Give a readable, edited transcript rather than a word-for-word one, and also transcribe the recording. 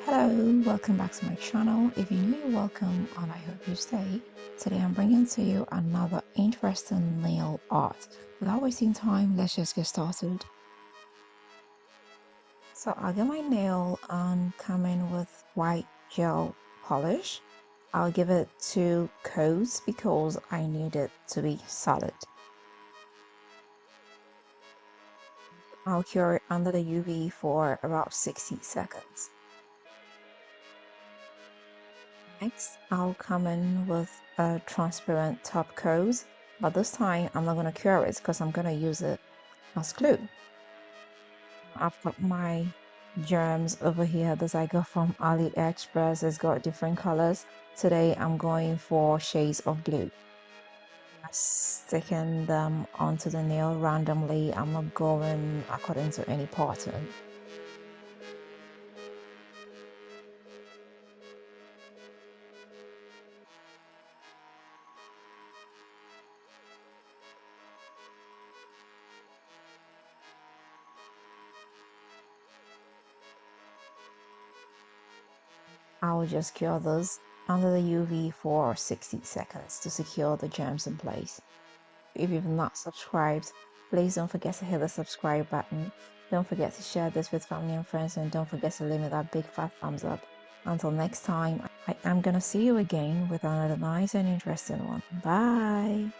Hello, welcome back to my channel. If you're new, welcome and I hope you stay. Today I'm bringing to you another interesting nail art. Without wasting time, let's just get started. So I'll get my nail and come in with white gel polish. I'll give it 2 coats because I need it to be solid. I'll cure it under the UV for about 60 seconds. Next, I'll come in with a transparent top coat, but this time I'm not going to cure it because I'm going to use it as glue. I've got my germs over here that I got from AliExpress. It's got different colors. Today I'm going for shades of blue. Sticking them onto the nail randomly. I'm not going according to any pattern. I'll just cure this under the UV for 60 seconds to secure the germs in place. If you've not subscribed, please don't forget to hit the subscribe button. Don't forget to share this with family and friends, and don't forget to leave me that big fat thumbs up. Until next time, I am gonna see you again with another nice and interesting one. Bye!